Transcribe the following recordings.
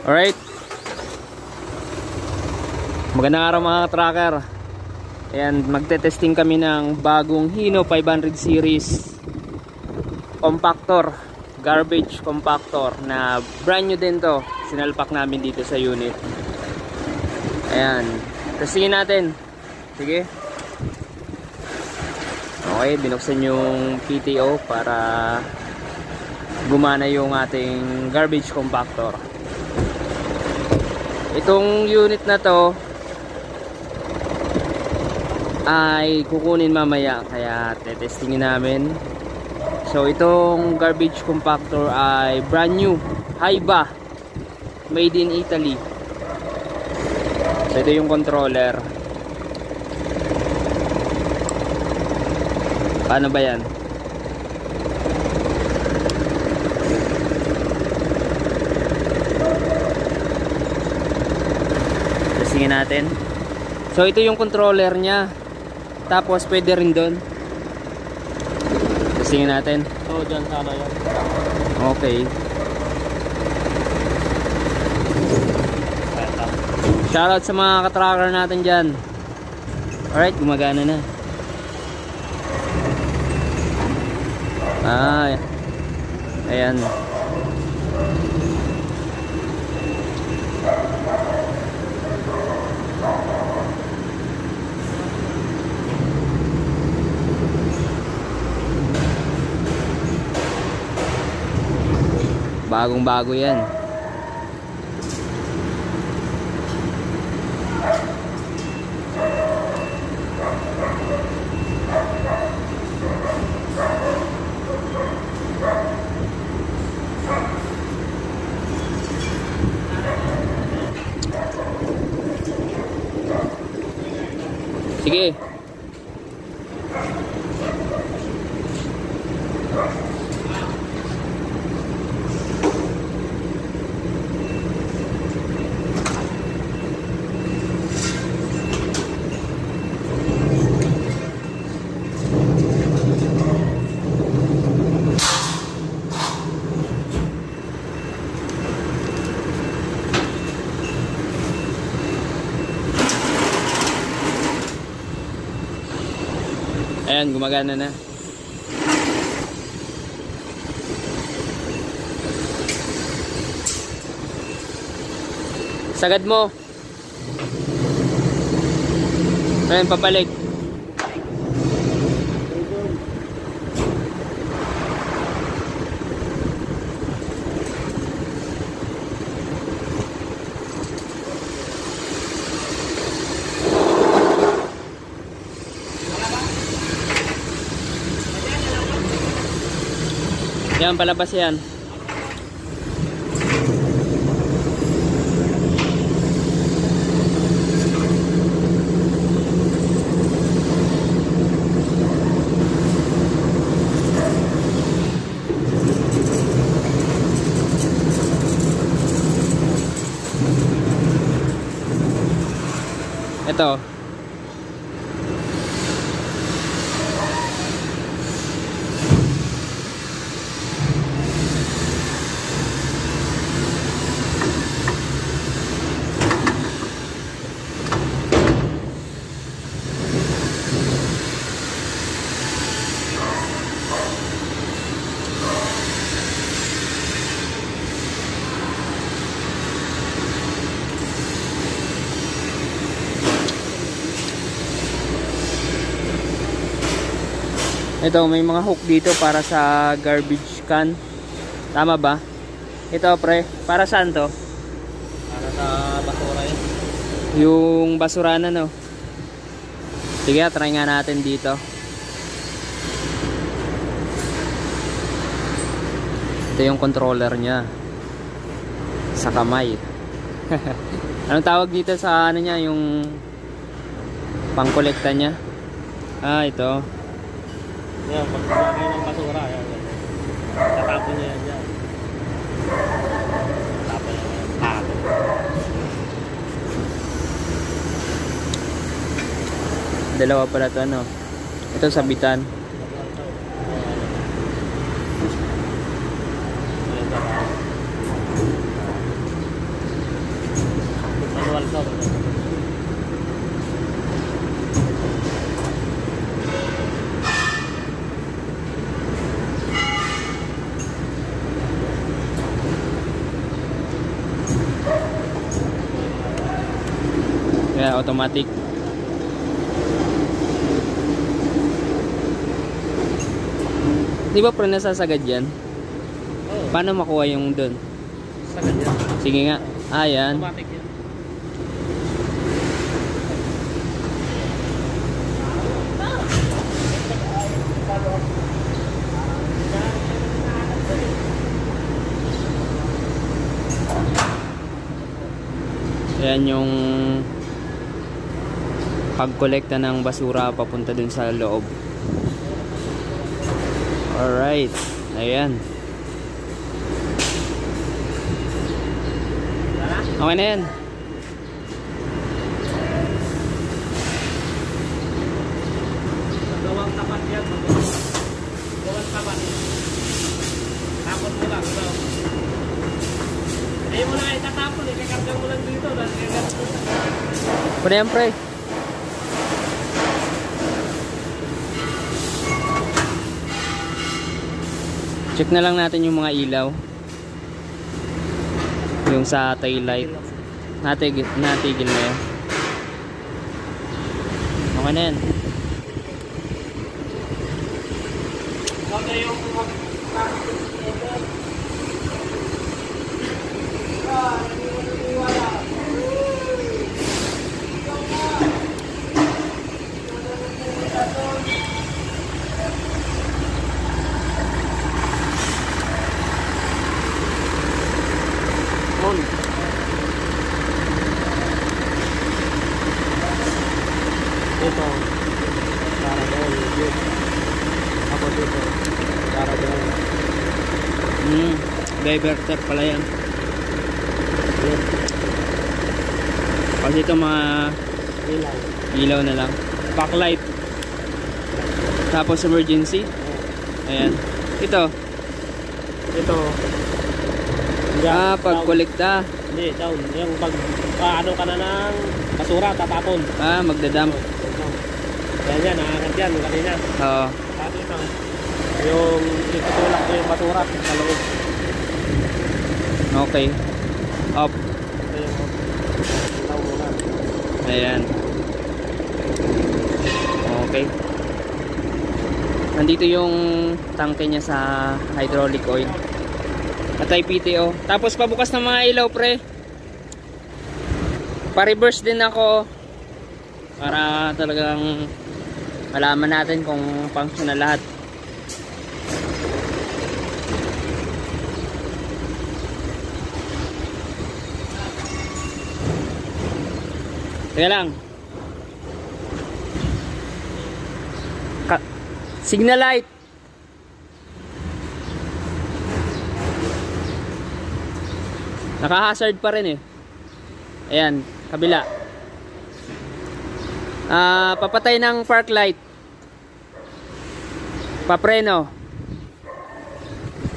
Alright. Magandang araw mga tracker. Ayan, magte-testing kami ng bagong Hino 500 series compactor, garbage compactor na brand new din to. Sinalpak namin dito sa unit. Ayan, testingin natin. Sige. Okay, binuksan yung PTO para gumana yung ating garbage compactor. Itong unit na to ay kukunin mamaya, kaya tetestingin namin. So itong garbage compactor ay brand new, Haiba, made in Italy. So ito yung controller. Paano ba yan? Testingin natin. So ito yung controller nya. Tapos pwede rin doon. Testingin natin. So dyan sana yan. Okay. Shoutout sa mga katracker natin dyan. Alright, gumagana na. Ayan. Bagong bago yan. Sige. Ayan, gumagana na. Sagad mo. Ayan, pabalik. Yan, palabas yan. Ito. Ito, may mga hook dito para sa garbage can. Tama ba? Ito pre, para saan to? Para sa basura yun. Yung basura na, no? Sige, try nga natin dito. Ito yung controller nya sa kamay. Anong tawag dito sa ano nya, yung pangkolekta nya? Ito. Yan, pagkakagay ng basura. Yan. Tatapon niya yan dyan. Tatapon niya yan. Tapon. Dalawa pala ito, ano? Ito sabitan. Kaya automatic. Di ba pre nasasagad yan? Oo. Paano makuha yung doon? Sagad yan. Sige nga. Ayan. Automatic yan. Ayan yung pagkolekta ng basura papunta dun sa loob. Alright. Ayan. Okay na yan. Gawang tapat yan. Gawang tapat. Tapos mo lang. Ito. Hindi mo na itatapon. Ikakarga mo lang dito. Pre yan pre. Check na lang natin yung mga ilaw. Yung sa tail light. Natigil na yan. Okay na yan. Okay yung ito para doon dito. Ako dito para doon. Diverter pala yan. Kasi ito mga ilaw na lang. Backlight. Tapos emergency. Ayan. Ito. Pagkolekta. Hindi, down. Yung pag ano ka na ng basura, tatapon. Magdadump. Yan yan, nakakat yan kanina. Oo. Sabi ito, yung itutulak ko yung basura sa loob. Okay. Up. Ito yung ilaw muna. Ayan. Okay. Nandito yung tangke niya sa hydraulic oil. Patay PTO. Tapos pabukas ng mga ilaw pre. Pa-reverse din ako. Para talagang malaman natin kung function na lahat. Teka lang. Signal light. Naka-hazard pa rin eh. Ayan, kabila. Papatay ng park light. Papreno.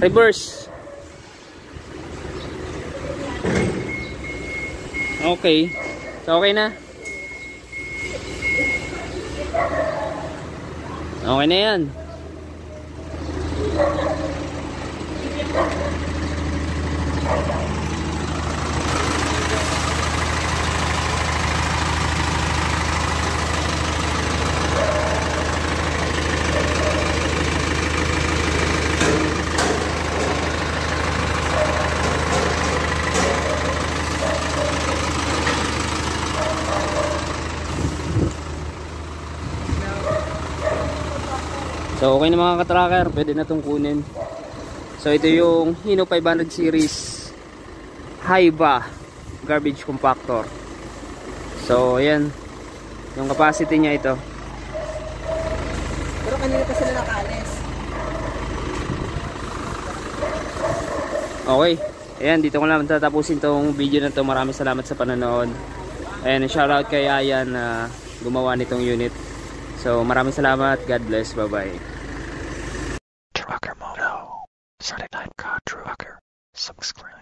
Reverse. Okay. So okay na. Okay na yan. So okay na mga ka-tracker, pwede na itong kunin. So ito yung Hino 500 series Haiba garbage compactor. So ayan, yung capacity niya ito. Pero kanina pa sila nakaalis. Okay, ayan, dito ko lang tatapusin tong video na to. Maraming salamat sa panonood. And shoutout kay Ayan na gumawa nitong unit. So maraming salamat, God bless, bye bye. Trucker Moto, Saturday Night Car Trucker, subscribe.